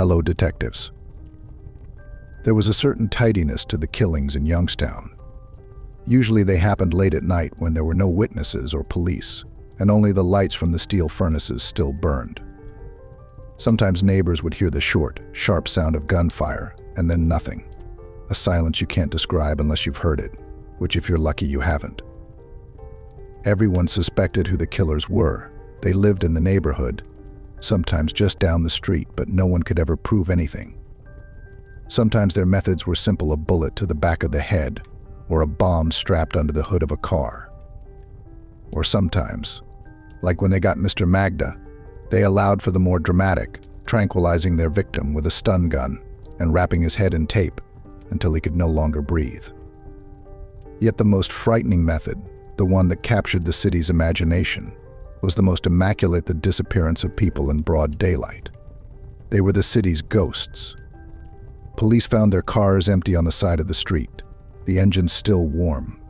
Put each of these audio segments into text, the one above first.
Hello, detectives. There was a certain tidiness to the killings in Youngstown. Usually they happened late at night when there were no witnesses or police, and only the lights from the steel furnaces still burned. Sometimes neighbors would hear the short, sharp sound of gunfire, and then nothing. A silence you can't describe unless you've heard it, which if you're lucky you haven't. Everyone suspected who the killers were. They lived in the neighborhood, sometimes just down the street, but no one could ever prove anything. Sometimes their methods were simple: a bullet to the back of the head, or a bomb strapped under the hood of a car. Or sometimes, like when they got Mr. Magda, they allowed for the more dramatic, tranquilizing their victim with a stun gun and wrapping his head in tape until he could no longer breathe. Yet the most frightening method, the one that captured the city's imagination, was the most immaculate: the disappearance of people in broad daylight. They were the city's ghosts. Police found their cars empty on the side of the street, the engines still warm,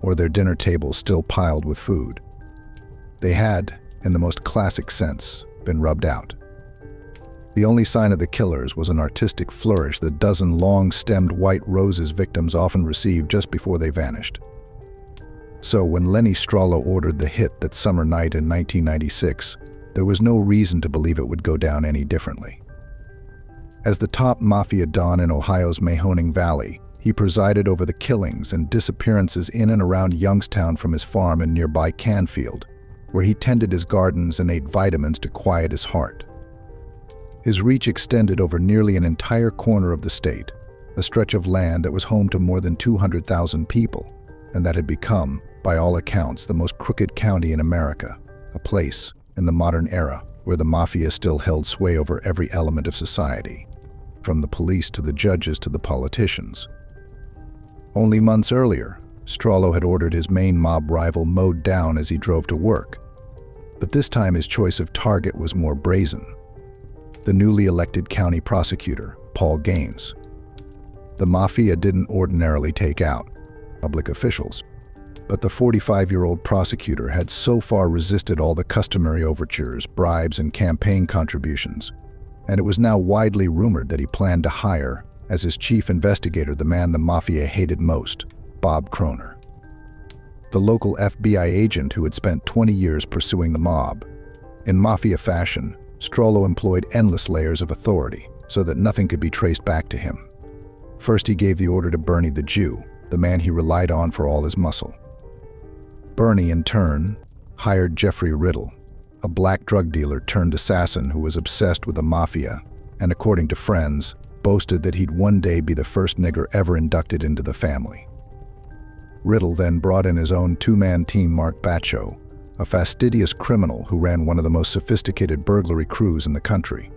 or their dinner tables still piled with food. They had, in the most classic sense, been rubbed out. The only sign of the killers was an artistic flourish: the dozen long-stemmed white roses victims often received just before they vanished. So when Lenny Strollo ordered the hit that summer night in 1996, there was no reason to believe it would go down any differently. As the top mafia don in Ohio's Mahoning Valley, he presided over the killings and disappearances in and around Youngstown from his farm in nearby Canfield, where he tended his gardens and ate vitamins to quiet his heart. His reach extended over nearly an entire corner of the state, a stretch of land that was home to more than 200,000 people, and that had become, by all accounts, the most crooked county in America, a place, in the modern era, where the mafia still held sway over every element of society, from the police to the judges to the politicians. Only months earlier, Strollo had ordered his main mob rival mowed down as he drove to work. But this time his choice of target was more brazen: the newly elected county prosecutor, Paul Gaines. The mafia didn't ordinarily take out public officials, but the 45-year-old prosecutor had so far resisted all the customary overtures, bribes, and campaign contributions, and it was now widely rumored that he planned to hire, as his chief investigator, the man the mafia hated most, Bob Croner. The local FBI agent who had spent 20 years pursuing the mob. In mafia fashion, Strollo employed endless layers of authority so that nothing could be traced back to him. First, he gave the order to Bernie the Jew, the man he relied on for all his muscle. Bernie, in turn, hired Jeffrey Riddle, a black drug dealer turned assassin who was obsessed with the mafia and, according to friends, boasted that he'd one day be the first nigger ever inducted into the family. Riddle then brought in his own two-man team, Mark Baccio, a fastidious criminal who ran one of the most sophisticated burglary crews in the country,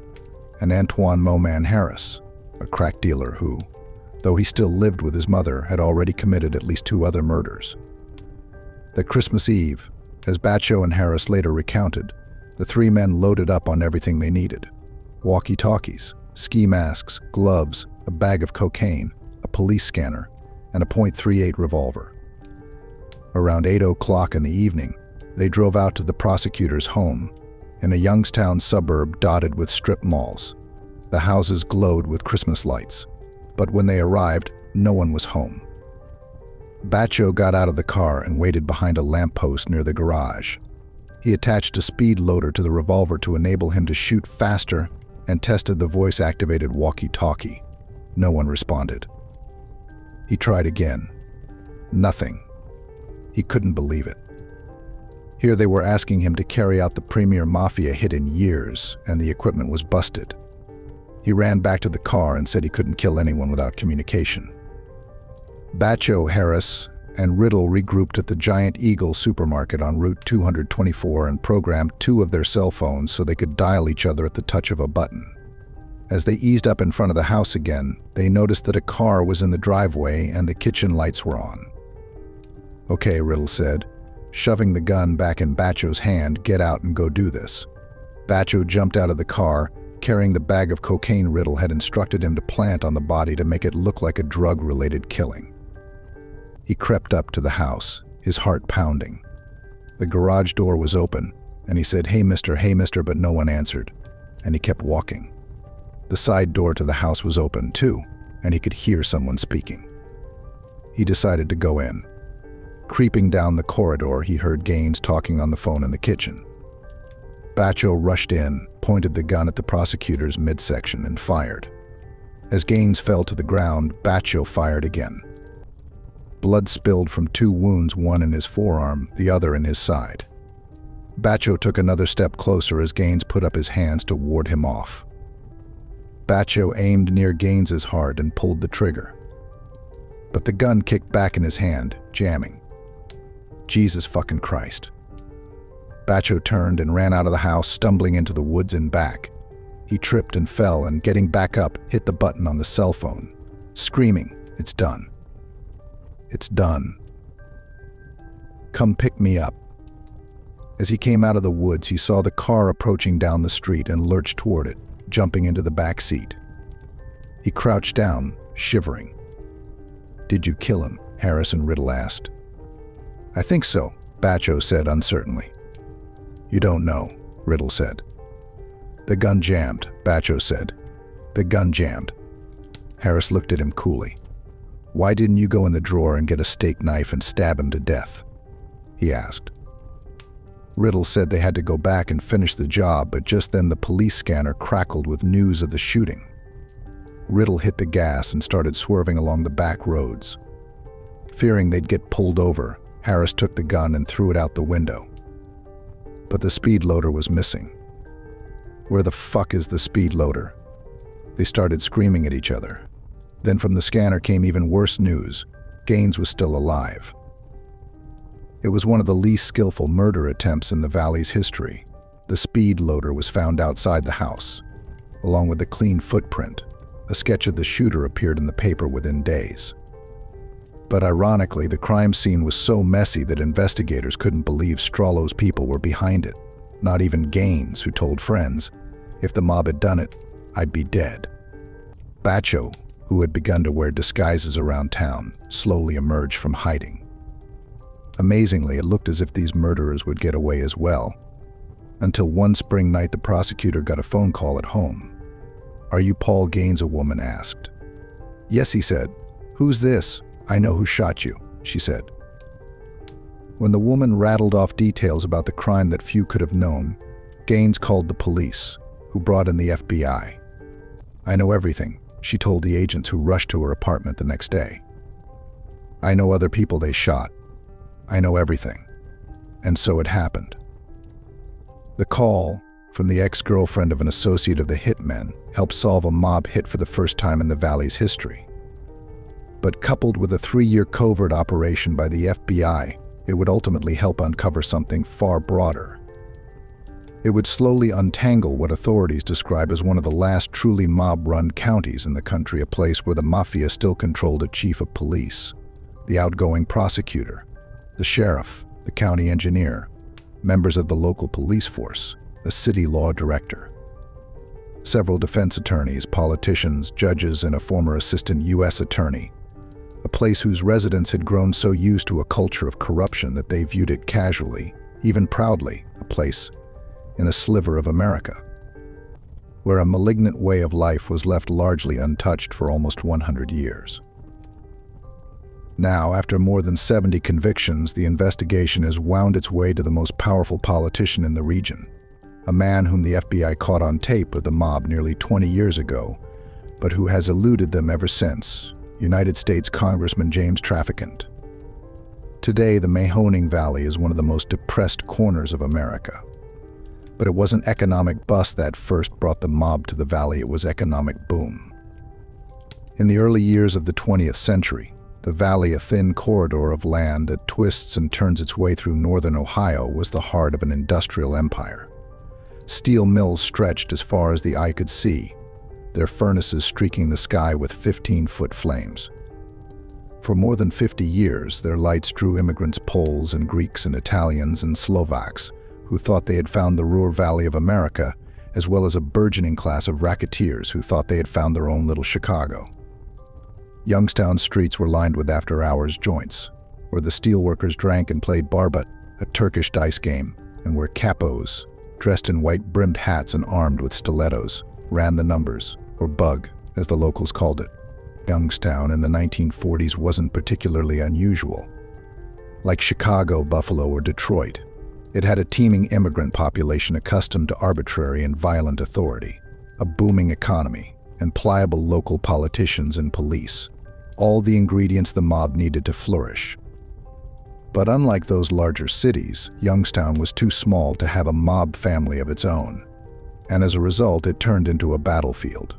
and Antoine Moman Harris, a crack dealer who, though he still lived with his mother, had already committed at least 2 other murders. That Christmas Eve, as Baccio and Harris later recounted, the 3 men loaded up on everything they needed: walkie-talkies, ski masks, gloves, a bag of cocaine, a police scanner, and a .38 revolver. Around 8 o'clock in the evening, they drove out to the prosecutor's home, in a Youngstown suburb dotted with strip malls. The houses glowed with Christmas lights, but when they arrived, no one was home. Baccio got out of the car and waited behind a lamppost near the garage. He attached a speed loader to the revolver to enable him to shoot faster and tested the voice-activated walkie-talkie. No one responded. He tried again. Nothing. He couldn't believe it. Here they were asking him to carry out the premier mafia hit in years, and the equipment was busted. He ran back to the car and said he couldn't kill anyone without communication. Baccio, Harris, and Riddle regrouped at the Giant Eagle supermarket on Route 224 and programmed 2 of their cell phones so they could dial each other at the touch of a button. As they eased up in front of the house again, they noticed that a car was in the driveway and the kitchen lights were on. "Okay," Riddle said, shoving the gun back in Baccio's hand. "Get out and go do this." Baccio jumped out of the car, carrying the bag of cocaine Riddle had instructed him to plant on the body to make it look like a drug-related killing. He crept up to the house, his heart pounding. The garage door was open, and he said, hey mister," but no one answered, and he kept walking. The side door to the house was open too, and he could hear someone speaking. He decided to go in. Creeping down the corridor, he heard Gaines talking on the phone in the kitchen. Baccio rushed in, pointed the gun at the prosecutor's midsection, and fired. As Gaines fell to the ground, Baccio fired again. Blood spilled from 2 wounds, one in his forearm, the other in his side. Baccio took another step closer as Gaines put up his hands to ward him off. Baccio aimed near Gaines's heart and pulled the trigger. But the gun kicked back in his hand, jamming. Jesus fucking Christ. Baccio turned and ran out of the house, stumbling into the woods and back. He tripped and fell, and getting back up, hit the button on the cell phone, screaming, "It's done. It's done. Come pick me up." As he came out of the woods, he saw the car approaching down the street and lurched toward it, jumping into the back seat. He crouched down, shivering. "Did you kill him?" Harrison Riddle asked. "I think so," Baccio said uncertainly. "You don't know," Riddle said. "The gun jammed," Baccio said. "The gun jammed." Harris looked at him coolly. "Why didn't you go in the drawer and get a steak knife and stab him to death?" he asked. Riddle said they had to go back and finish the job, but just then the police scanner crackled with news of the shooting. Riddle hit the gas and started swerving along the back roads. Fearing they'd get pulled over, Harris took the gun and threw it out the window. But the speed loader was missing. "Where the fuck is the speed loader?" They started screaming at each other. Then from the scanner came even worse news. Gaines was still alive. It was one of the least skillful murder attempts in the valley's history. The speed loader was found outside the house, along with a clean footprint. A sketch of the shooter appeared in the paper within days. But ironically, the crime scene was so messy that investigators couldn't believe Strollo's people were behind it. Not even Gaines, who told friends, "If the mob had done it, I'd be dead." Baccio, who had begun to wear disguises around town, slowly emerged from hiding. Amazingly, it looked as if these murderers would get away as well, until one spring night the prosecutor got a phone call at home. "Are you Paul Gaines?" a woman asked. "Yes," he said. "Who's this?" "I know who shot you," she said. When the woman rattled off details about the crime that few could have known, Gaines called the police, who brought in the FBI. "I know everything," she told the agents who rushed to her apartment the next day. "I know other people they shot. I know everything." And so it happened. The call from the ex-girlfriend of an associate of the hitmen helped solve a mob hit for the first time in the valley's history. But coupled with a 3-year covert operation by the FBI, it would ultimately help uncover something far broader. It would slowly untangle what authorities describe as one of the last truly mob-run counties in the country, a place where the mafia still controlled a chief of police, the outgoing prosecutor, the sheriff, the county engineer, members of the local police force, a city law director, several defense attorneys, politicians, judges, and a former assistant U.S. attorney, a place whose residents had grown so used to a culture of corruption that they viewed it casually, even proudly, a place in a sliver of America, where a malignant way of life was left largely untouched for almost 100 years. Now, after more than 70 convictions, the investigation has wound its way to the most powerful politician in the region, a man whom the FBI caught on tape with the mob nearly 20 years ago, but who has eluded them ever since, United States Congressman James Traficant. Today, the Mahoning Valley is one of the most depressed corners of America. But it wasn't economic bust that first brought the mob to the valley, it was economic boom. In the early years of the 20th century, the valley, a thin corridor of land that twists and turns its way through northern Ohio, was the heart of an industrial empire. Steel mills stretched as far as the eye could see, their furnaces streaking the sky with 15-foot flames. For more than 50 years, their lights drew immigrants, Poles and Greeks and Italians and Slovaks, who thought they had found the Ruhr Valley of America, as well as a burgeoning class of racketeers who thought they had found their own little Chicago. Youngstown's streets were lined with after-hours joints, where the steelworkers drank and played barbut, a Turkish dice game, and where capos, dressed in white-brimmed hats and armed with stilettos, ran the numbers, or bug, as the locals called it. Youngstown in the 1940s wasn't particularly unusual. Like Chicago, Buffalo, or Detroit, it had a teeming immigrant population accustomed to arbitrary and violent authority, a booming economy, and pliable local politicians and police, all the ingredients the mob needed to flourish. But unlike those larger cities, Youngstown was too small to have a mob family of its own, and as a result, it turned into a battlefield.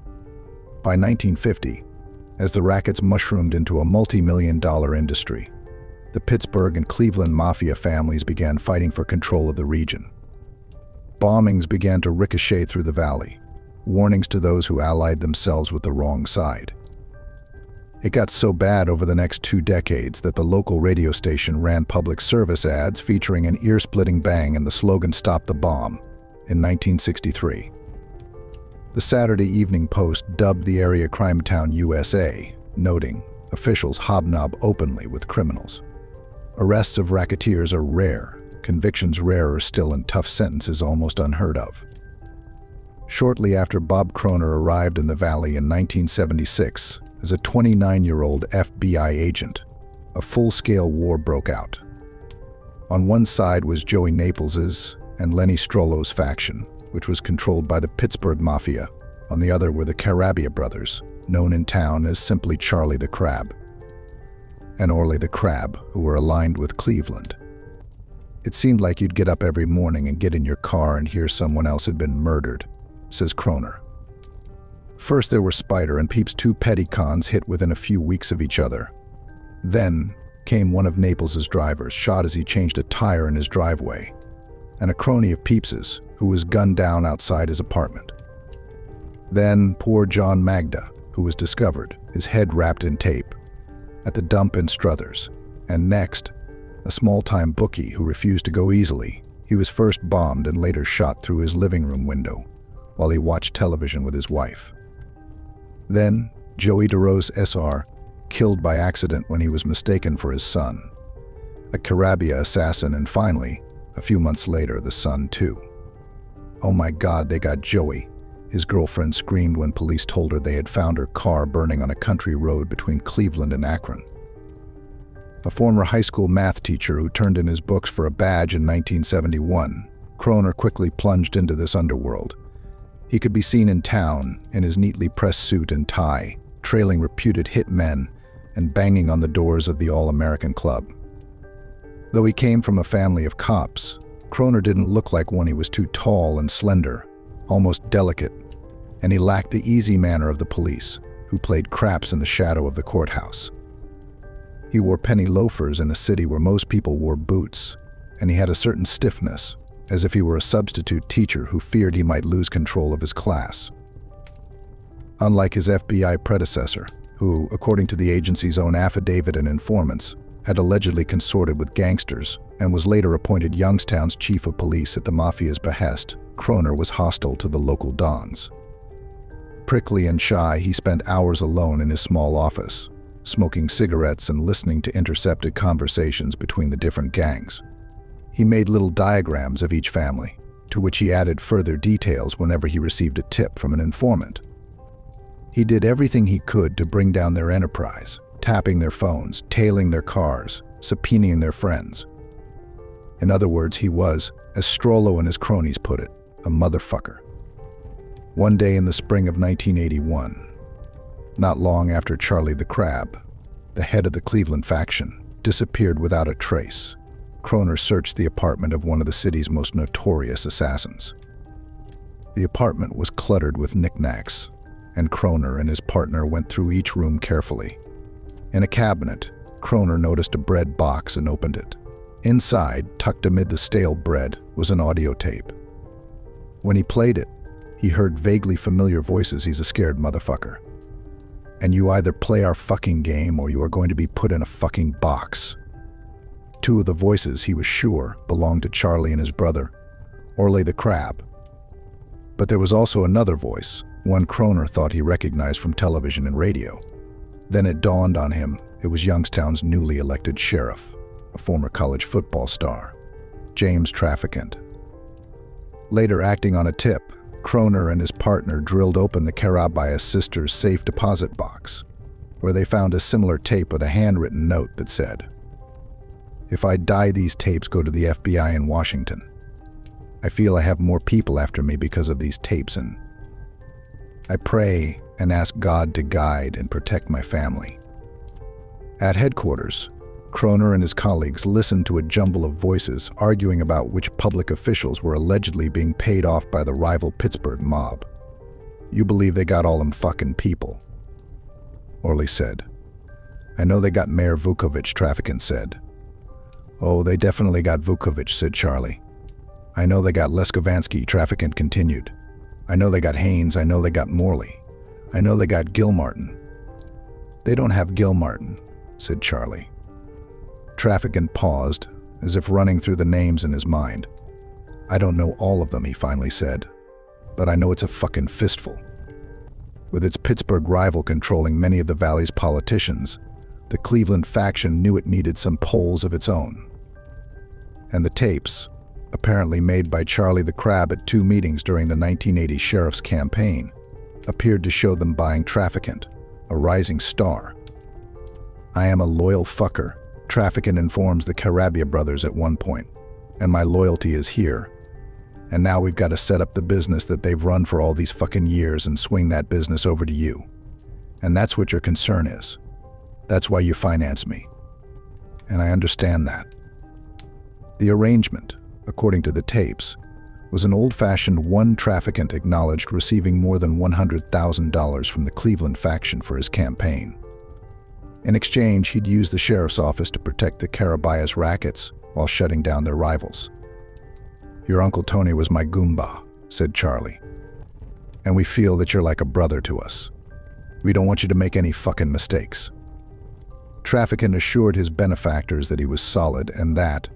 By 1950, as the rackets mushroomed into a multi-million-dollar industry, the Pittsburgh and Cleveland Mafia families began fighting for control of the region. Bombings began to ricochet through the valley, warnings to those who allied themselves with the wrong side. It got so bad over the next 2 decades that the local radio station ran public service ads featuring an ear-splitting bang and the slogan "Stop the Bomb" in 1963. The Saturday Evening Post dubbed the area crime town USA, noting, "Officials hobnob openly with criminals. Arrests of racketeers are rare, convictions rarer still, and tough sentences almost unheard of." Shortly after Bob Croner arrived in the valley in 1976 as a 29-year-old FBI agent, a full-scale war broke out. On one side was Joey Naples's and Lenny Strollo's faction, which was controlled by the Pittsburgh Mafia. On the other were the Carabbia brothers, known in town as simply Charlie the Crab, and Orly the Crab, who were aligned with Cleveland. "It seemed like you'd get up every morning and get in your car and hear someone else had been murdered," says Croner. First there were Spider and Peep's 2 petty cons hit within a few weeks of each other. Then came one of Naples's drivers, shot as he changed a tire in his driveway, and a crony of Peeps's, who was gunned down outside his apartment. Then poor John Magda, who was discovered, his head wrapped in tape, at the dump in Struthers. And next, a small-time bookie who refused to go easily. He was first bombed and later shot through his living room window while he watched television with his wife. Then, Joey DeRose SR, killed by accident when he was mistaken for his son. A Carabbia assassin, and finally, a few months later, the son too. "Oh my God, they got Joey," his girlfriend screamed when police told her they had found her car burning on a country road between Cleveland and Akron. A former high school math teacher who turned in his books for a badge in 1971, Croner quickly plunged into this underworld. He could be seen in town, in his neatly pressed suit and tie, trailing reputed hit men and banging on the doors of the All-American Club. Though he came from a family of cops, Croner didn't look like one. He was too tall and slender, almost delicate, and he lacked the easy manner of the police, who played craps in the shadow of the courthouse. He wore penny loafers in a city where most people wore boots, and he had a certain stiffness, as if he were a substitute teacher who feared he might lose control of his class. Unlike his FBI predecessor, who, according to the agency's own affidavit and informants, had allegedly consorted with gangsters and was later appointed Youngstown's chief of police at the Mafia's behest, Croner was hostile to the local dons. Prickly and shy, he spent hours alone in his small office, smoking cigarettes and listening to intercepted conversations between the different gangs. He made little diagrams of each family, to which he added further details whenever he received a tip from an informant. He did everything he could to bring down their enterprise, tapping their phones, tailing their cars, subpoenaing their friends. In other words, he was, as Strollo and his cronies put it, a motherfucker. One day in the spring of 1981, not long after Charlie the Crab, the head of the Cleveland faction, disappeared without a trace, Croner searched the apartment of one of the city's most notorious assassins. The apartment was cluttered with knickknacks, and Croner and his partner went through each room carefully. In a cabinet, Croner noticed a bread box and opened it. Inside, tucked amid the stale bread, was an audio tape. When he played it, he heard vaguely familiar voices. "He's a scared motherfucker. And you either play our fucking game or you are going to be put in a fucking box." Two of the voices, he was sure, belonged to Charlie and his brother, Orly the Crab. But there was also another voice, one Croner thought he recognized from television and radio. Then it dawned on him it was Youngstown's newly elected sheriff, a former college football star, James Traficant. Later, acting on a tip, Croner and his partner drilled open the Carabbia's sister's safe deposit box, where they found a similar tape with a handwritten note that said, "If I die, these tapes go to the FBI in Washington. I feel I have more people after me because of these tapes, and I pray and ask God to guide and protect my family." At headquarters, Croner and his colleagues listened to a jumble of voices arguing about which public officials were allegedly being paid off by the rival Pittsburgh mob. "You believe they got all them fucking people," Orley said. "I know they got Mayor Vukovic," Traficant said. "Oh, they definitely got Vukovic," said Charlie. "I know they got Leskovansky," Traficant continued. "I know they got Haynes, I know they got Morley. I know they got Gilmartin." "They don't have Gilmartin," said Charlie. Traficant paused, as if running through the names in his mind. "I don't know all of them," he finally said, "but I know it's a fucking fistful." With its Pittsburgh rival controlling many of the Valley's politicians, the Cleveland faction knew it needed some polls of its own. And the tapes, apparently made by Charlie the Crab at 2 meetings during the 1980 sheriff's campaign, appeared to show them buying Traficant, a rising star. "I am a loyal fucker," Traficant informs the Carabbia brothers at one point, "and my loyalty is here. And now we've got to set up the business that they've run for all these fucking years and swing that business over to you. And that's what your concern is. That's why you finance me. And I understand that." The arrangement, according to the tapes, was an old-fashioned one. Traficant acknowledged receiving more than $100,000 from the Cleveland faction for his campaign. In exchange, he'd use the sheriff's office to protect the Carabbia's rackets while shutting down their rivals. "Your Uncle Tony was my Goomba," said Charlie. "And we feel that you're like a brother to us. We don't want you to make any fucking mistakes." Traficant assured his benefactors that he was solid and that,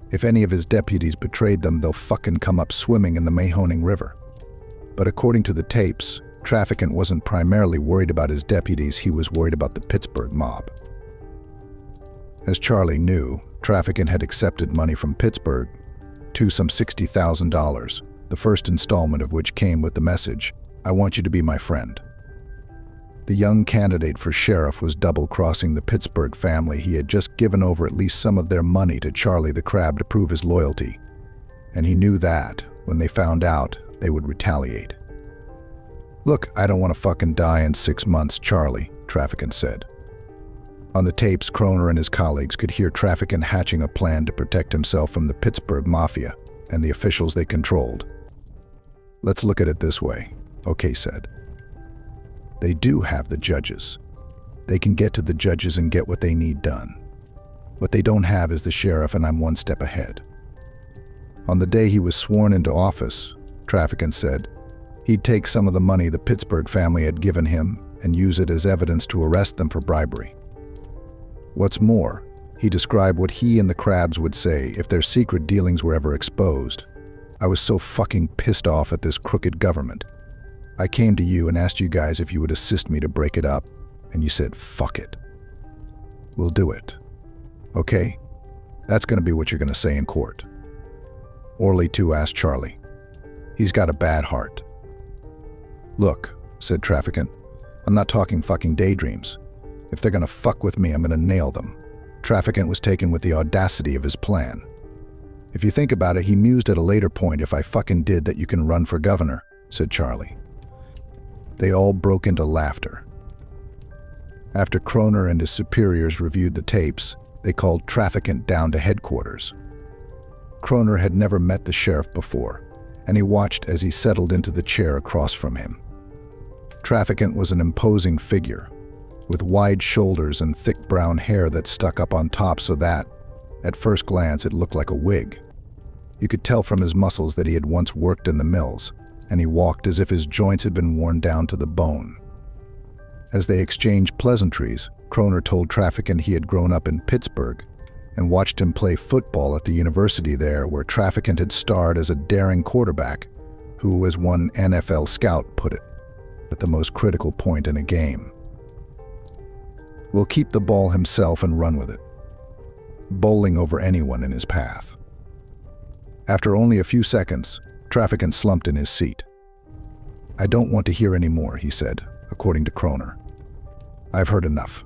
if any of his deputies betrayed them, they'll fucking come up swimming in the Mahoning River. But according to the tapes, Traficant wasn't primarily worried about his deputies, he was worried about the Pittsburgh mob. As Charlie knew, Traficant had accepted money from Pittsburgh, to some $60,000, the first installment of which came with the message, "I want you to be my friend." The young candidate for sheriff was double-crossing the Pittsburgh family. He had just given over at least some of their money to Charlie the Crab to prove his loyalty, and he knew that, when they found out, they would retaliate. "Look, I don't want to fucking die in 6 months, Charlie," Traficant said. On the tapes, Croner and his colleagues could hear Traficant hatching a plan to protect himself from the Pittsburgh Mafia and the officials they controlled. "Let's look at it this way," OK said. "They do have the judges. They can get to the judges and get what they need done. What they don't have is the sheriff, and I'm one step ahead." On the day he was sworn into office, Traficant said, he'd take some of the money the Pittsburgh family had given him and use it as evidence to arrest them for bribery. What's more, he described what he and the Crabs would say if their secret dealings were ever exposed. "I was so fucking pissed off at this crooked government. I came to you and asked you guys if you would assist me to break it up, and you said, fuck it. We'll do it. Okay? That's going to be what you're going to say in court." Orley too asked Charlie. "He's got a bad heart." "Look," said Traficant, "I'm not talking fucking daydreams. If they're gonna fuck with me, I'm gonna nail them." Traficant was taken with the audacity of his plan. "If you think about it," he mused at a later point, "if I fucking did that, you can run for governor," said Charlie. They all broke into laughter. After Croner and his superiors reviewed the tapes, they called Traficant down to headquarters. Croner had never met the sheriff before, and he watched as he settled into the chair across from him. Traficant was an imposing figure, with wide shoulders and thick brown hair that stuck up on top so that, at first glance, it looked like a wig. You could tell from his muscles that he had once worked in the mills, and he walked as if his joints had been worn down to the bone. As they exchanged pleasantries, Croner told Traficant he had grown up in Pittsburgh and watched him play football at the university there, where Traficant had starred as a daring quarterback who, as one NFL scout put it, at the most critical point in a game, will keep the ball himself and run with it, bowling over anyone in his path. After only a few seconds, Traficant slumped in his seat. "I don't want to hear any more," he said, according to Croner. "I've heard enough."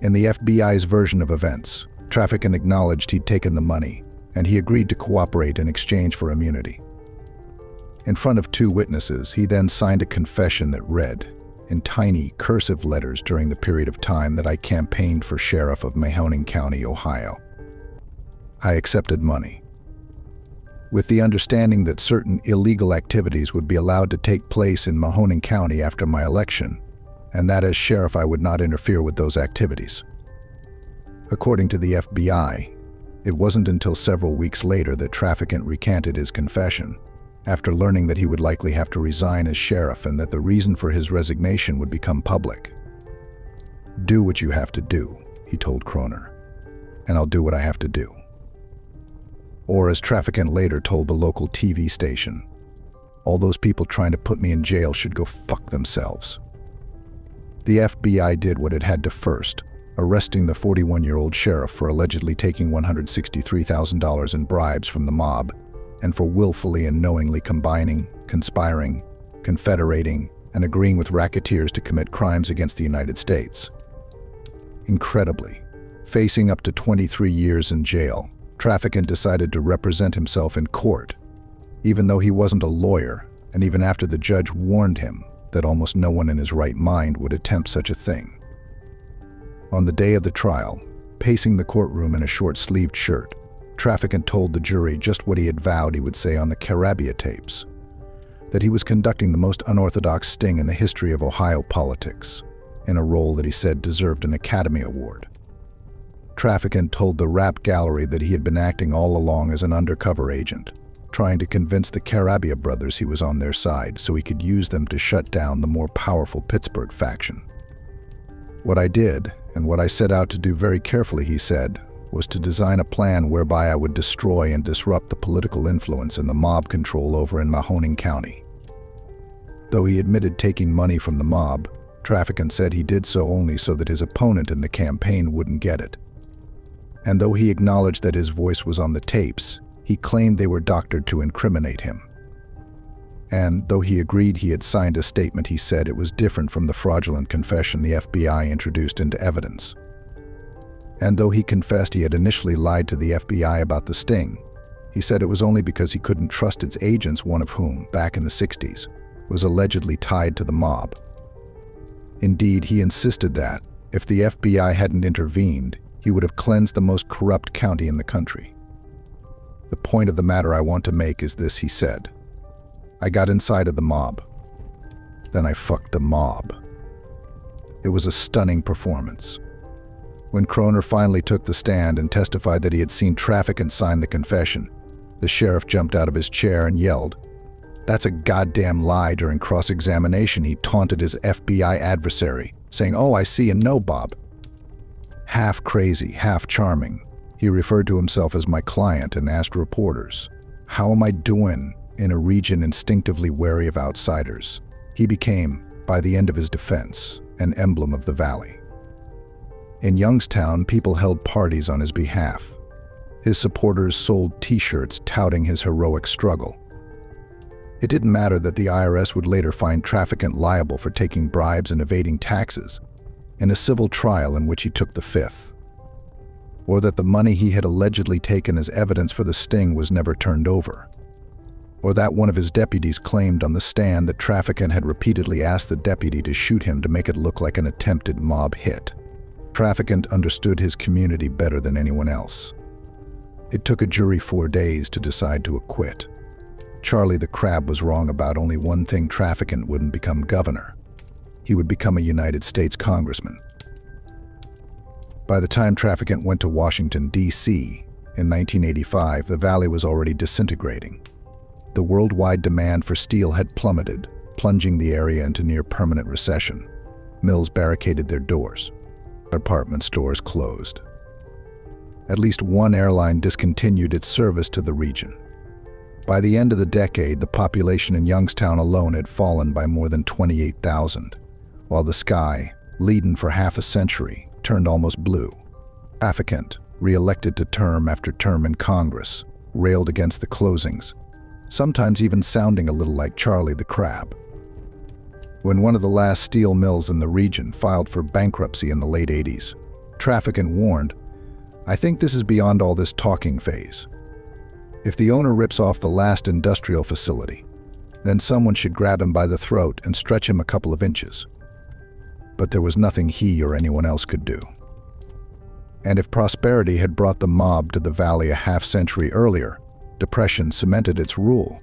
In the FBI's version of events, Traficant acknowledged he'd taken the money, and he agreed to cooperate in exchange for immunity. In front of 2 witnesses, he then signed a confession that read, in tiny, cursive letters during the period of time that I campaigned for sheriff of Mahoning County, Ohio. I accepted money, with the understanding that certain illegal activities would be allowed to take place in Mahoning County after my election, and that as sheriff I would not interfere with those activities. According to the FBI, it wasn't until several weeks later that Traficant recanted his confession, after learning that he would likely have to resign as sheriff and that the reason for his resignation would become public. "Do what you have to do," he told Croner, "and I'll do what I have to do." Or as Traficant later told the local TV station, "All those people trying to put me in jail should go fuck themselves." The FBI did what it had to first, arresting the 41-year-old sheriff for allegedly taking $163,000 in bribes from the mob, and for willfully and knowingly combining, conspiring, confederating, and agreeing with racketeers to commit crimes against the United States. Incredibly, facing up to 23 years in jail, Traficant decided to represent himself in court, even though he wasn't a lawyer, and even after the judge warned him that almost no one in his right mind would attempt such a thing. On the day of the trial, pacing the courtroom in a short-sleeved shirt, Traficant told the jury just what he had vowed he would say on the Carabbia tapes, that he was conducting the most unorthodox sting in the history of Ohio politics, in a role that he said deserved an Academy Award. Traficant told the rap gallery that he had been acting all along as an undercover agent, trying to convince the Carabbia brothers he was on their side so he could use them to shut down the more powerful Pittsburgh faction. "What I did, and what I set out to do very carefully," he said, "was to design a plan whereby I would destroy and disrupt the political influence and the mob control over in Mahoning County." Though he admitted taking money from the mob, Traficant said he did so only so that his opponent in the campaign wouldn't get it. And though he acknowledged that his voice was on the tapes, he claimed they were doctored to incriminate him. And though he agreed he had signed a statement, he said it was different from the fraudulent confession the FBI introduced into evidence. And though he confessed he had initially lied to the FBI about the sting, he said it was only because he couldn't trust its agents, one of whom, back in the 60s, was allegedly tied to the mob. Indeed, he insisted that, if the FBI hadn't intervened, he would have cleansed the most corrupt county in the country. "The point of the matter I want to make is this," he said. "I got inside of the mob. Then I fucked the mob." It was a stunning performance. When Croner finally took the stand and testified that he had seen Traficant sign the confession, the sheriff jumped out of his chair and yelled, "That's a goddamn lie." During cross-examination, he taunted his FBI adversary, saying, "Oh, I see and know, Bob." Half crazy, half charming, he referred to himself as my client and asked reporters, "How am I doing?" in a region instinctively wary of outsiders. He became, by the end of his defense, an emblem of the valley. In Youngstown, people held parties on his behalf. His supporters sold T-shirts touting his heroic struggle. It didn't matter that the IRS would later find Traficant liable for taking bribes and evading taxes, in a civil trial in which he took the fifth, or that the money he had allegedly taken as evidence for the sting was never turned over, or that one of his deputies claimed on the stand that Traficant had repeatedly asked the deputy to shoot him to make it look like an attempted mob hit. Traficant understood his community better than anyone else. It took a jury 4 days to decide to acquit. Charlie the Crab was wrong about only one thing: Traficant wouldn't become governor. He would become a United States congressman. By the time Traficant went to Washington, D.C. in 1985, the valley was already disintegrating. The worldwide demand for steel had plummeted, plunging the area into near-permanent recession. Mills barricaded their doors. Department stores closed. At least one airline discontinued its service to the region. By the end of the decade, the population in Youngstown alone had fallen by more than 28,000, while the sky, leaden for half a century, turned almost blue. Traficant, re-elected to term after term in Congress, railed against the closings, sometimes even sounding a little like Charlie the Crab. When one of the last steel mills in the region filed for bankruptcy in the late 80s, Traficant warned, "I think this is beyond all this talking phase. If the owner rips off the last industrial facility, then someone should grab him by the throat and stretch him a couple of inches." But there was nothing he or anyone else could do. And if prosperity had brought the mob to the valley a half-century earlier, depression cemented its rule.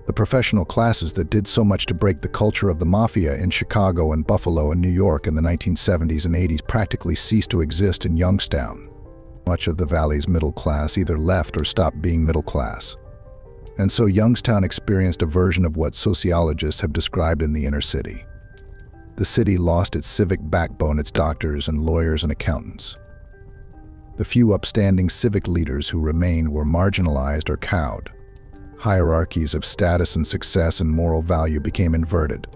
The professional classes that did so much to break the culture of the mafia in Chicago and Buffalo and New York in the 1970s and 80s practically ceased to exist in Youngstown. Much of the valley's middle class either left or stopped being middle class. And so Youngstown experienced a version of what sociologists have described in the inner city. The city lost its civic backbone, its doctors and lawyers and accountants. The few upstanding civic leaders who remained were marginalized or cowed. Hierarchies of status and success and moral value became inverted.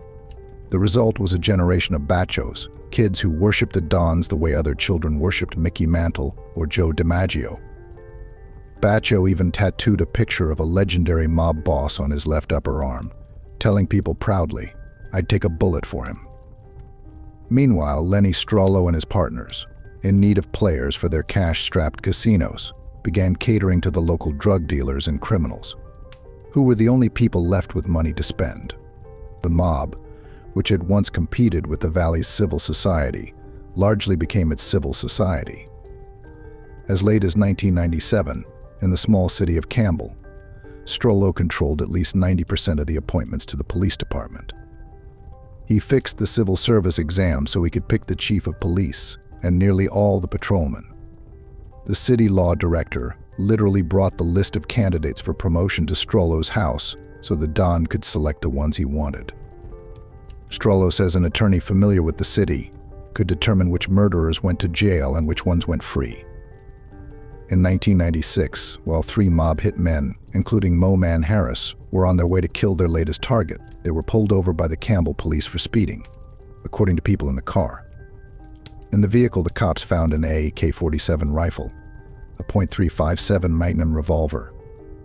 The result was a generation of bachos, kids who worshipped the Dons the way other children worshipped Mickey Mantle or Joe DiMaggio. Bacho even tattooed a picture of a legendary mob boss on his left upper arm, telling people proudly, "I'd take a bullet for him." Meanwhile, Lenny Strollo and his partners, in need of players for their cash-strapped casinos, began catering to the local drug dealers and criminals, who were the only people left with money to spend. The mob, which had once competed with the valley's civil society, largely became its civil society. As late as 1997, in the small city of Campbell, Strollo controlled at least 90% of the appointments to the police department. He fixed the civil service exam so he could pick the chief of police and nearly all the patrolmen. The city law director literally brought the list of candidates for promotion to Strollo's house so the Don could select the ones he wanted. Strollo says an attorney familiar with the city could determine which murderers went to jail and which ones went free. In 1996, while 3 mob hitmen, including Mo Man Harris, were on their way to kill their latest target, they were pulled over by the Campbell police for speeding, according to people in the car. In the vehicle, the cops found an AK-47 rifle, a .357 Magnum revolver,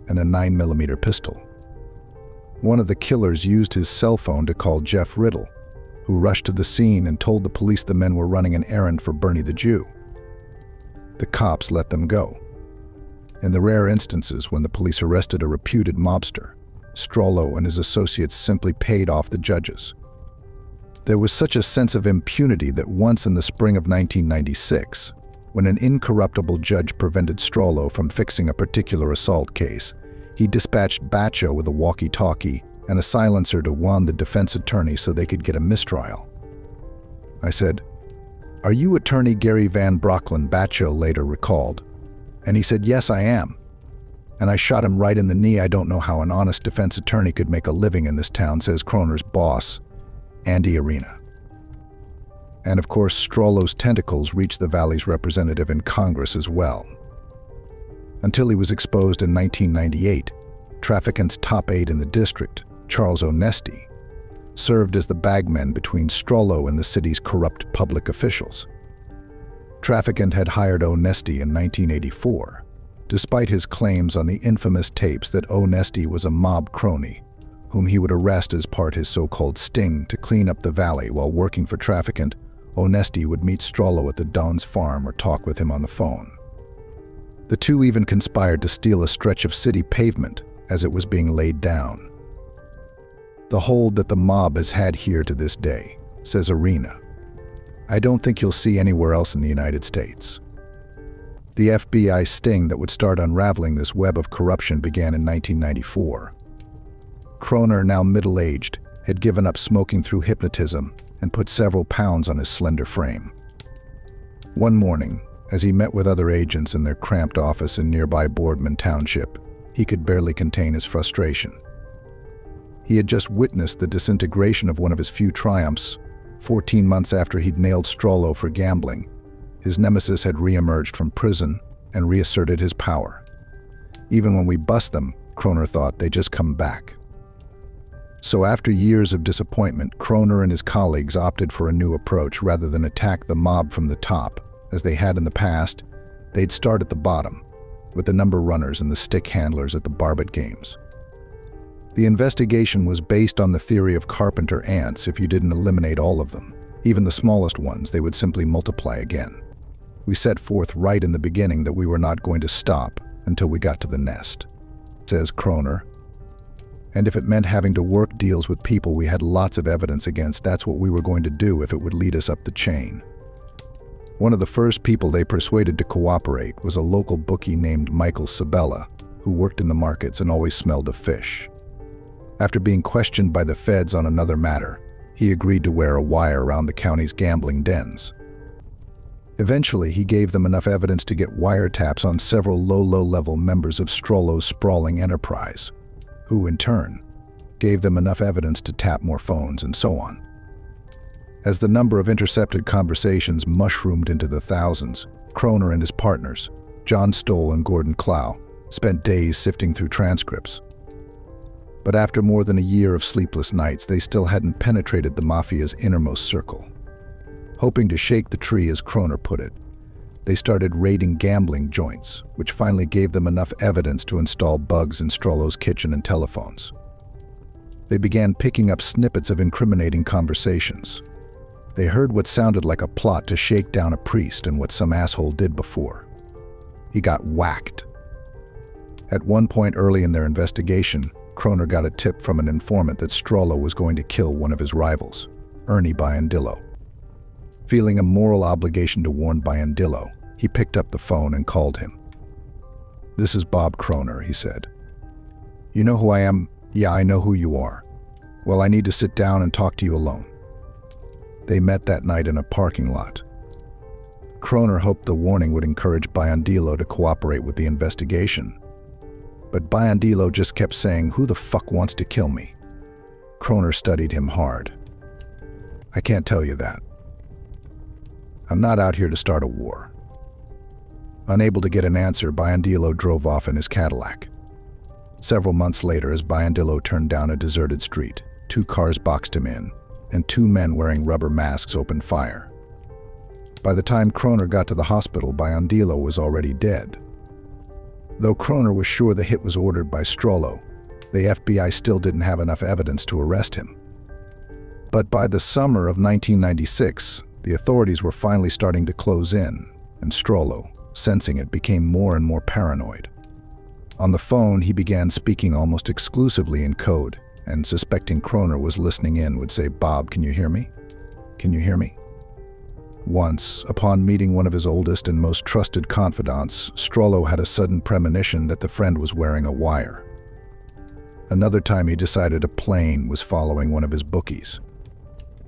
and a 9mm pistol. One of the killers used his cell phone to call Jeff Riddle, who rushed to the scene and told the police the men were running an errand for Bernie the Jew. The cops let them go. In the rare instances when the police arrested a reputed mobster, Strollo and his associates simply paid off the judges. There was such a sense of impunity that once in the spring of 1996, when an incorruptible judge prevented Strollo from fixing a particular assault case, he dispatched Bacho with a walkie-talkie and a silencer to warn the defense attorney so they could get a mistrial. I said, "Are you attorney Gary Van Brocklin?" Bacho later recalled. And he said, "Yes, I am." And I shot him right in the knee. "I don't know how an honest defense attorney could make a living in this town," says Croner's boss, Andy Arena. And of course, Strollo's tentacles reached the valley's representative in Congress as well. Until he was exposed in 1998, Traficant's top aide in the district, Charles Onesti, served as the bagman between Strollo and the city's corrupt public officials. Traficant had hired Onesti in 1984, despite his claims on the infamous tapes that Onesti was a mob crony, whom he would arrest as part of his so-called sting to clean up the valley. While working for Traficant, Onesti would meet Strollo at the Don's farm or talk with him on the phone. The two even conspired to steal a stretch of city pavement as it was being laid down. The hold that the mob has had here to this day, says Arena, I don't think you'll see anywhere else in the United States. The FBI sting that would start unraveling this web of corruption began in 1994. Croner, now middle-aged, had given up smoking through hypnotism and put several pounds on his slender frame. One morning, as he met with other agents in their cramped office in nearby Boardman Township, he could barely contain his frustration. He had just witnessed the disintegration of one of his few triumphs. 14 months after he'd nailed Strollo for gambling, his nemesis had re-emerged from prison and reasserted his power. Even when we bust them, Croner thought, they just come back. So after years of disappointment, Croner and his colleagues opted for a new approach. Rather than attack the mob from the top, as they had in the past, they'd start at the bottom, with the number runners and the stick handlers at the Barbet games. The investigation was based on the theory of carpenter ants. If you didn't eliminate all of them, even the smallest ones, they would simply multiply again. We set forth right in the beginning that we were not going to stop until we got to the nest, says Croner. And if it meant having to work deals with people we had lots of evidence against, that's what we were going to do if it would lead us up the chain. One of the first people they persuaded to cooperate was a local bookie named Michael Sabella, who worked in the markets and always smelled of fish. After being questioned by the feds on another matter, he agreed to wear a wire around the county's gambling dens. Eventually, he gave them enough evidence to get wiretaps on several low-level members of Strollo's sprawling enterprise, who, in turn, gave them enough evidence to tap more phones and so on. As the number of intercepted conversations mushroomed into the thousands, Croner and his partners, John Stoll and Gordon Clow, spent days sifting through transcripts. But after more than a year of sleepless nights, they still hadn't penetrated the Mafia's innermost circle. Hoping to shake the tree, as Croner put it, they started raiding gambling joints, which finally gave them enough evidence to install bugs in Strollo's kitchen and telephones. They began picking up snippets of incriminating conversations. They heard what sounded like a plot to shake down a priest and what some asshole did before. He got whacked. At one point early in their investigation, Croner got a tip from an informant that Strollo was going to kill one of his rivals, Ernie Biondillo. Feeling a moral obligation to warn Biondillo, he picked up the phone and called him. "This is Bob Croner," he said. "You know who I am?" "Yeah, I know who you are." "Well, I need to sit down and talk to you alone." They met that night in a parking lot. Croner hoped the warning would encourage Biondillo to cooperate with the investigation. But Biondillo just kept saying, "Who the fuck wants to kill me?" Croner studied him hard. "I can't tell you that. I'm not out here to start a war." Unable to get an answer, Biondillo drove off in his Cadillac. Several months later, as Biondillo turned down a deserted street, 2 cars boxed him in, and 2 men wearing rubber masks opened fire. By the time Croner got to the hospital, Biondillo was already dead. Though Croner was sure the hit was ordered by Strollo, the FBI still didn't have enough evidence to arrest him. But by the summer of 1996, the authorities were finally starting to close in, and Strollo, sensing it, became more and more paranoid. On the phone, he began speaking almost exclusively in code, and suspecting Croner was listening in, would say, "Bob, can you hear me? Can you hear me?" Once, upon meeting one of his oldest and most trusted confidants, Strollo had a sudden premonition that the friend was wearing a wire. Another time he decided a plane was following one of his bookies.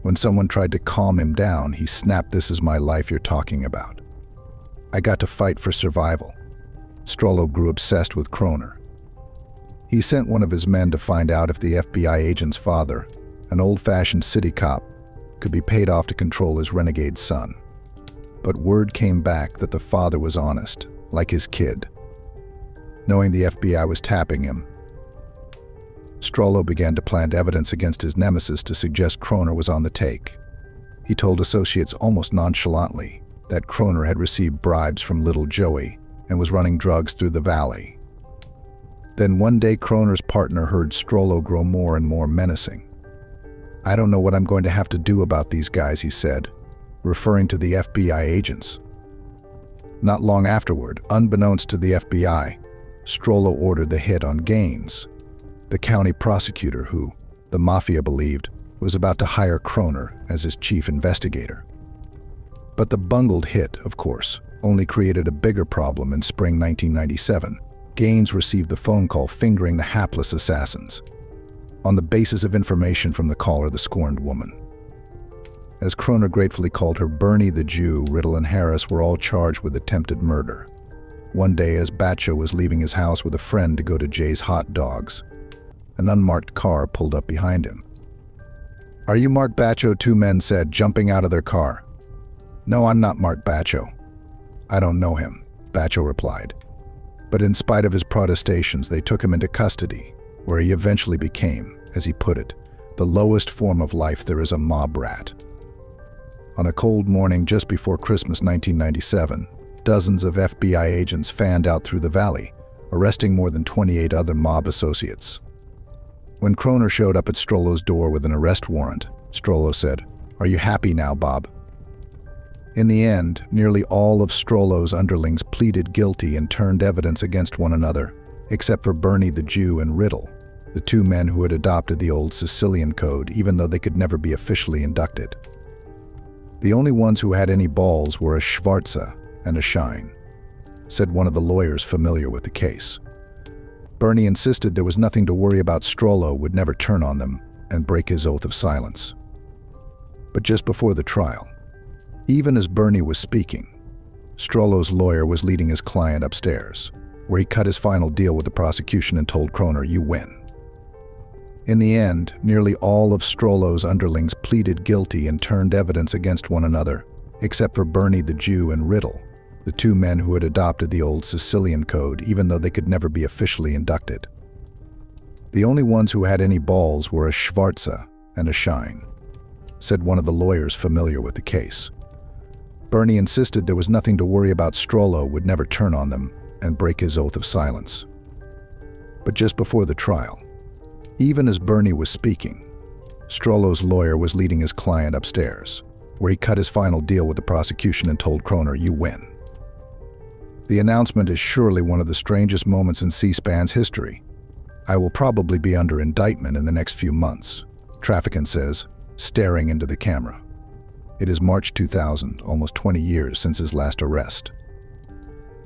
When someone tried to calm him down, he snapped, "This is my life you're talking about. I got to fight for survival." Strollo grew obsessed with Croner. He sent one of his men to find out if the FBI agent's father, an old-fashioned city cop, could be paid off to control his renegade son. But word came back that the father was honest, like his kid. Knowing the FBI was tapping him, Strollo began to plant evidence against his nemesis to suggest Croner was on the take. He told associates almost nonchalantly that Croner had received bribes from Little Joey and was running drugs through the valley. Then one day, Croner's partner heard Strollo grow more and more menacing. "I don't know what I'm going to have to do about these guys," he said, referring to the FBI agents. Not long afterward, unbeknownst to the FBI, Strollo ordered the hit on Gaines, the county prosecutor who, the Mafia believed, was about to hire Croner as his chief investigator. But the bungled hit, of course, only created a bigger problem. In spring 1997, Gaines received the phone call fingering the hapless assassins, on the basis of information from the caller, the scorned woman. As Croner gratefully called her Bernie the Jew, Riddle and Harris were all charged with attempted murder. One day, as Bacho was leaving his house with a friend to go to Jay's Hot Dogs, an unmarked car pulled up behind him. "Are you Mark Bacho?" 2 men said, jumping out of their car. "No, I'm not Mark Bacho." "I don't know him," Bacho replied. But in spite of his protestations, they took him into custody, where he eventually became, as he put it, the lowest form of life there is, a mob rat. On a cold morning just before Christmas 1997, dozens of FBI agents fanned out through the valley, arresting more than 28 other mob associates. When Croner showed up at Strollo's door with an arrest warrant, Strollo said, "Are you happy now, Bob?" In the end, nearly all of Strollo's underlings pleaded guilty and turned evidence against one another, except for Bernie the Jew and Riddle, the two men who had adopted the old Sicilian code even though they could never be officially inducted. The only ones who had any balls were a Schwarze and a Schein, said one of the lawyers familiar with the case. Bernie insisted there was nothing to worry about. Strollo would never turn on them and break his oath of silence. But just before the trial, even as Bernie was speaking, Strollo's lawyer was leading his client upstairs, where he cut his final deal with the prosecution and told Croner, "You win." In the end, nearly all of Strollo's underlings pleaded guilty and turned evidence against one another, except for Bernie the Jew and Riddle, the two men who had adopted the old Sicilian code even though they could never be officially inducted. The only ones who had any balls were a Schwarze and a Schein, said one of the lawyers familiar with the case. Bernie insisted there was nothing to worry about. Strollo would never turn on them and break his oath of silence. But just before the trial, even as Bernie was speaking, Strollo's lawyer was leading his client upstairs, where he cut his final deal with the prosecution and told Croner, "You win." The announcement is surely one of the strangest moments in C-SPAN's history. "I will probably be under indictment in the next few months," Traficant says, staring into the camera. It is March 2000, almost 20 years since his last arrest.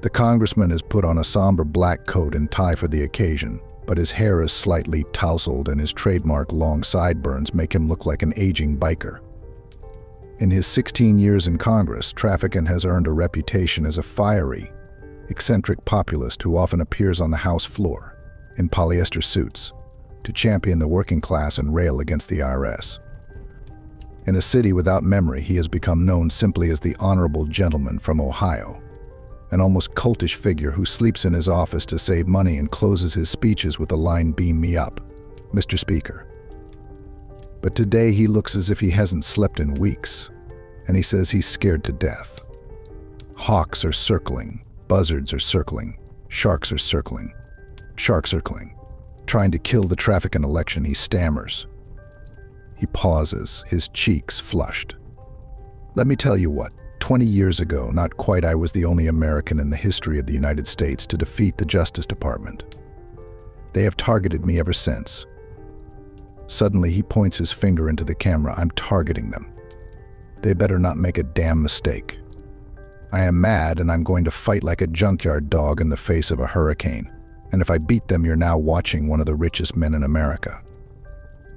The congressman has put on a somber black coat and tie for the occasion, but his hair is slightly tousled and his trademark long sideburns make him look like an aging biker. In his 16 years in Congress, Traficant has earned a reputation as a fiery, eccentric populist who often appears on the House floor, in polyester suits, to champion the working class and rail against the IRS. In a city without memory, he has become known simply as the honorable gentleman from Ohio, an almost cultish figure who sleeps in his office to save money and closes his speeches with the line, "Beam me up, Mr. Speaker." But today he looks as if he hasn't slept in weeks, and he says he's scared to death. Hawks are circling, buzzards are circling, sharks are circling, trying to kill the Traficant election. He stammers. He pauses, his cheeks flushed. "Let me tell you what, 20 years ago, not quite, I was the only American in the history of the United States to defeat the Justice Department. They have targeted me ever since." Suddenly, he points his finger into the camera. "I'm targeting them. They better not make a damn mistake. I am mad and I'm going to fight like a junkyard dog in the face of a hurricane. And if I beat them, you're now watching one of the richest men in America.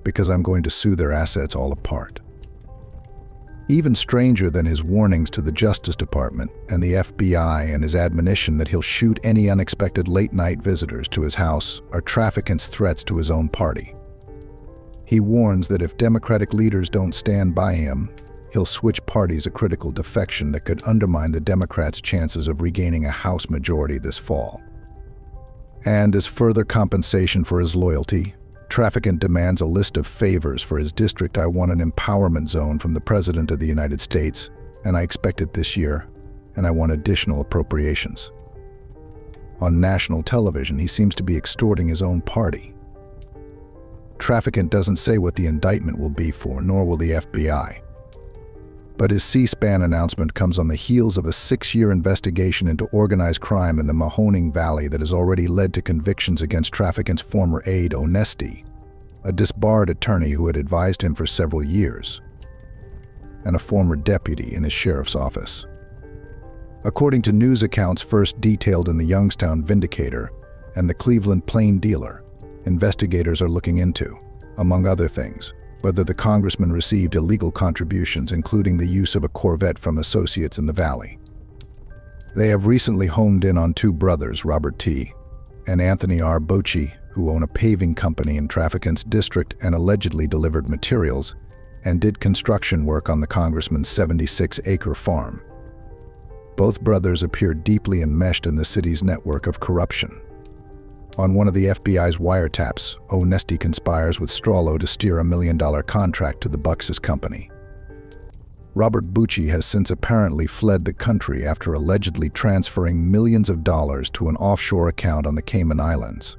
Because I'm going to sue their assets all apart." Even stranger than his warnings to the Justice Department and the FBI and his admonition that he'll shoot any unexpected late-night visitors to his house are Traficant's threats to his own party. He warns that if Democratic leaders don't stand by him, he'll switch parties, a critical defection that could undermine the Democrats' chances of regaining a House majority this fall. And as further compensation for his loyalty, Traficant demands a list of favors for his district. "I want an empowerment zone from the President of the United States, and I expect it this year, and I want additional appropriations." On national television, he seems to be extorting his own party. Traficant doesn't say what the indictment will be for, nor will the FBI. But his C-SPAN announcement comes on the heels of a 6-year investigation into organized crime in the Mahoning Valley that has already led to convictions against Traficant's former aide, Onesti, a disbarred attorney who had advised him for several years, and a former deputy in his sheriff's office. According to news accounts first detailed in the Youngstown Vindicator and the Cleveland Plain Dealer, investigators are looking into, among other things, whether the congressman received illegal contributions, including the use of a Corvette from associates in the valley. They have recently homed in on two brothers, Robert T. and Anthony R. Botched, who own a paving company in Traficant's district and allegedly delivered materials and did construction work on the congressman's 76-acre farm. Both brothers appear deeply enmeshed in the city's network of corruption. On one of the FBI's wiretaps, Onesti conspires with Strollo to steer a $1 million contract to the Bucks' company. Robert Botched has since apparently fled the country after allegedly transferring millions of dollars to an offshore account on the Cayman Islands.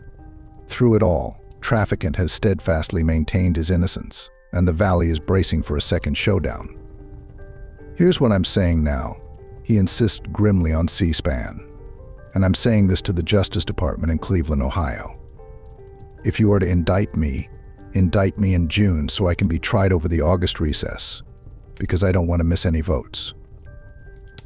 Through it all, Traficant has steadfastly maintained his innocence, and the valley is bracing for a second showdown. Here's what I'm saying now, he insists grimly on C-SPAN. And I'm saying this to the Justice Department in Cleveland, Ohio. If you are to indict me in June so I can be tried over the August recess, because I don't want to miss any votes.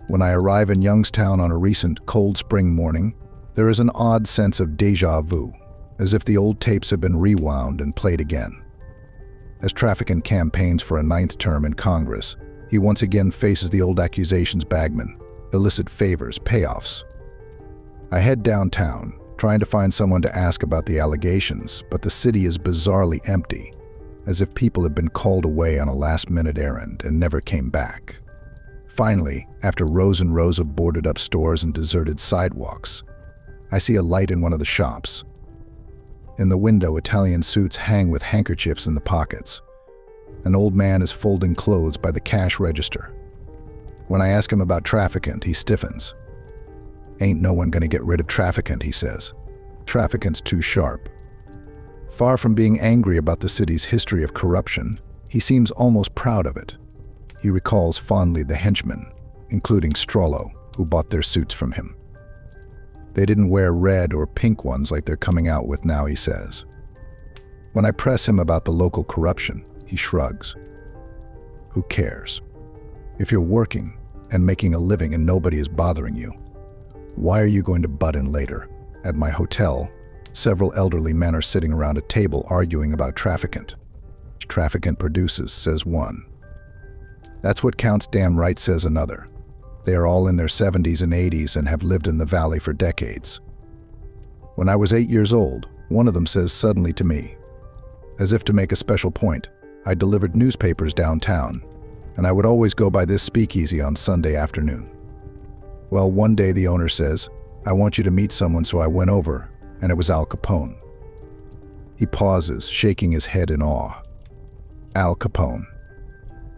When I arrive in Youngstown on a recent cold spring morning, there is an odd sense of déjà vu, as if the old tapes have been rewound and played again. As Traficant campaigns for a 9th term in Congress, he once again faces the old accusations bagman, illicit favors, payoffs. I head downtown, trying to find someone to ask about the allegations, but the city is bizarrely empty, as if people had been called away on a last-minute errand and never came back. Finally, after rows and rows of boarded-up stores and deserted sidewalks, I see a light in one of the shops. In the window, Italian suits hang with handkerchiefs in the pockets. An old man is folding clothes by the cash register. When I ask him about Traficant, he stiffens. "Ain't no one gonna get rid of Traficant," he says. "Traficant's too sharp." Far from being angry about the city's history of corruption, he seems almost proud of it. He recalls fondly the henchmen, including Strollo, who bought their suits from him. They didn't wear red or pink ones like they're coming out with now, he says. When I press him about the local corruption, he shrugs. Who cares? If you're working and making a living and nobody is bothering you, why are you going to butt in later? At my hotel, several elderly men are sitting around a table arguing about Traficant. Traficant produces, says one. That's what counts, damn right, says another. They are all in their 70s and 80s and have lived in the valley for decades. When I was 8 years old, one of them says suddenly to me, as if to make a special point, I delivered newspapers downtown, and I would always go by this speakeasy on Sunday afternoon. Well, one day the owner says, I want you to meet someone, so I went over, and it was Al Capone. He pauses, shaking his head in awe. Al Capone.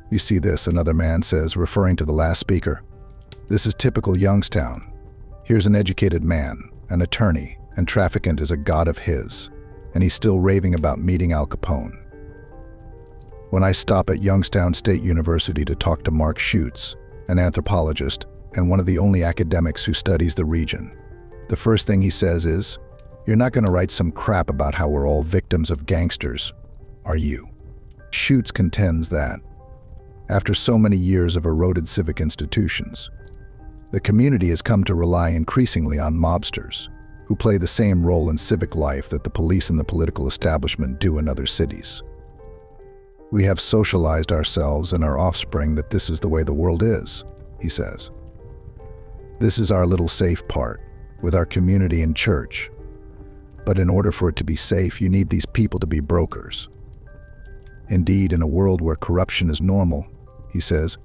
You see this, another man says, referring to the last speaker. This is typical Youngstown. Here's an educated man, an attorney, and Traficant is a god of his, and he's still raving about meeting Al Capone. When I stop at Youngstown State University to talk to Mark Schutz, an anthropologist and one of the only academics who studies the region, the first thing he says is, "You're not going to write some crap about how we're all victims of gangsters, are you?" Schutz contends that, after so many years of eroded civic institutions, the community has come to rely increasingly on mobsters, who play the same role in civic life that the police and the political establishment do in other cities. We have socialized ourselves and our offspring that this is the way the world is, he says. This is our little safe part, with our community and church. But in order for it to be safe, you need these people to be brokers. Indeed, in a world where corruption is normal, he says,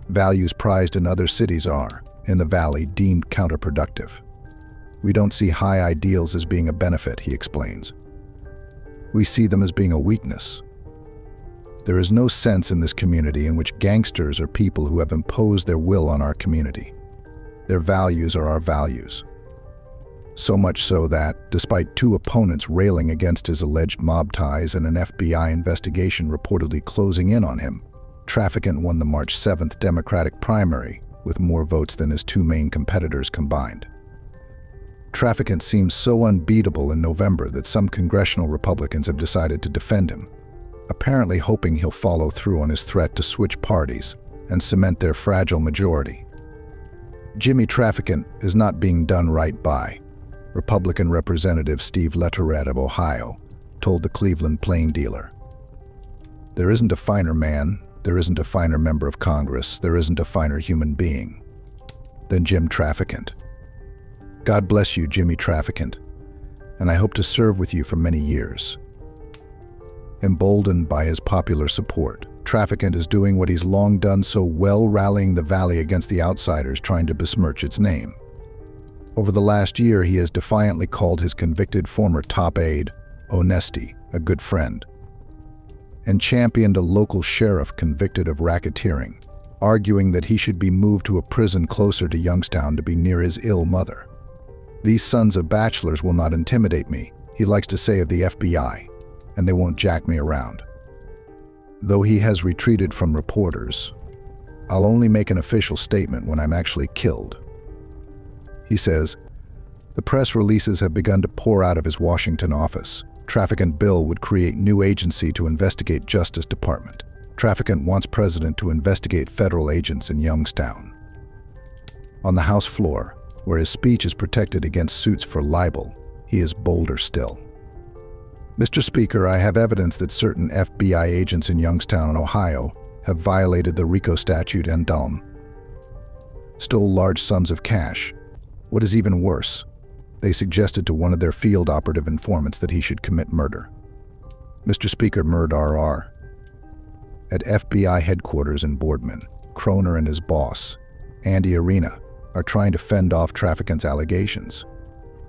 values prized in other cities are, in the valley, deemed counterproductive. We don't see high ideals as being a benefit, he explains. We see them as being a weakness. There is no sense in this community in which gangsters are people who have imposed their will on our community. Their values are our values. So much so that, despite two opponents railing against his alleged mob ties and an FBI investigation reportedly closing in on him, Traficant won the March 7th Democratic primary with more votes than his two main competitors combined. Traficant seems so unbeatable in November that some congressional Republicans have decided to defend him, apparently hoping he'll follow through on his threat to switch parties and cement their fragile majority. Jimmy Traficant is not being done right by, Republican Representative Steve Letourette of Ohio told the Cleveland Plain Dealer. There isn't a finer man, there isn't a finer member of Congress, there isn't a finer human being than Jim Traficant. God bless you, Jimmy Traficant, and I hope to serve with you for many years. Emboldened by his popular support, Traficant is doing what he's long done so well, rallying the valley against the outsiders trying to besmirch its name. Over the last year, he has defiantly called his convicted former top aide, Onesti, a good friend, and championed a local sheriff convicted of racketeering, arguing that he should be moved to a prison closer to Youngstown to be near his ill mother. These sons of bachelors will not intimidate me, he likes to say of the FBI. and they won't jack me around. Though he has retreated from reporters, I'll only make an official statement when I'm actually killed. He says, the press releases have begun to pour out of his Washington office. Traficant bill would create new agency to investigate Justice Department. Traficant wants president to investigate federal agents in Youngstown. On the House floor, where his speech is protected against suits for libel, he is bolder still. Mr. Speaker, I have evidence that certain FBI agents in Youngstown, Ohio, have violated the RICO statute and stole large sums of cash. What is even worse, they suggested to one of their field operative informants that he should commit murder. Mr. Speaker, murder. At FBI headquarters in Boardman, Croner and his boss, Andy Arena, are trying to fend off Traficant's allegations.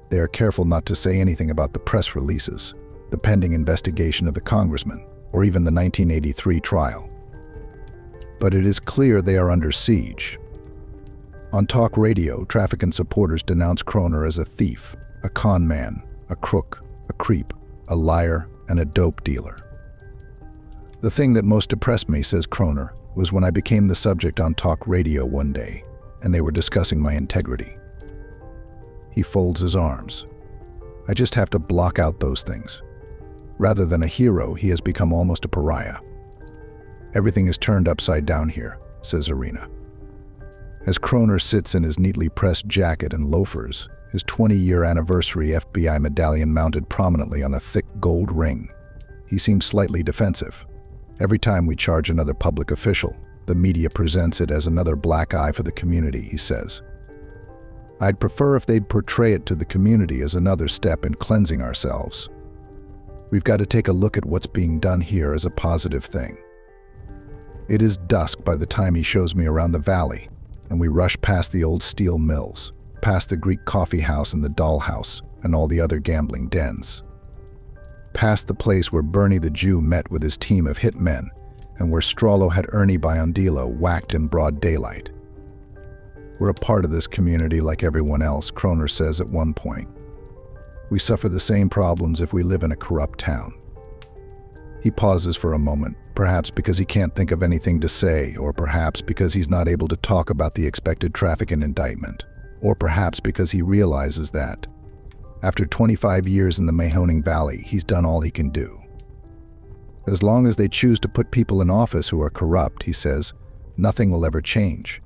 They are careful not to say anything about the press releases, the pending investigation of the congressman, or even the 1983 trial. But it is clear they are under siege. On talk radio, Traficant supporters denounce Croner as a thief, a con man, a crook, a creep, a liar, and a dope dealer. The thing that most depressed me, says Croner, was when I became the subject on talk radio one day, and they were discussing my integrity. He folds his arms. I just have to block out those things. Rather than a hero, he has become almost a pariah. Everything is turned upside down here, says Arena. As Croner sits in his neatly pressed jacket and loafers, his 20-year anniversary FBI medallion mounted prominently on a thick gold ring, he seems slightly defensive. Every time we charge another public official, the media presents it as another black eye for the community, he says. I'd prefer if they'd portray it to the community as another step in cleansing ourselves. We've got to take a look at what's being done here as a positive thing. It is dusk by the time he shows me around the valley, and we rush past the old steel mills, past the Greek coffee house and the doll house, and all the other gambling dens. Past the place where Bernie the Jew met with his team of hitmen, and where Strollo had Ernie Biondillo whacked in broad daylight. We're a part of this community like everyone else, Croner says at one point. We suffer the same problems if we live in a corrupt town. He pauses for a moment, perhaps because he can't think of anything to say, or perhaps because he's not able to talk about the expected Traficant indictment, or perhaps because he realizes that, after 25 years in the Mahoning Valley, he's done all he can do. As long as they choose to put people in office who are corrupt, he says, nothing will ever change.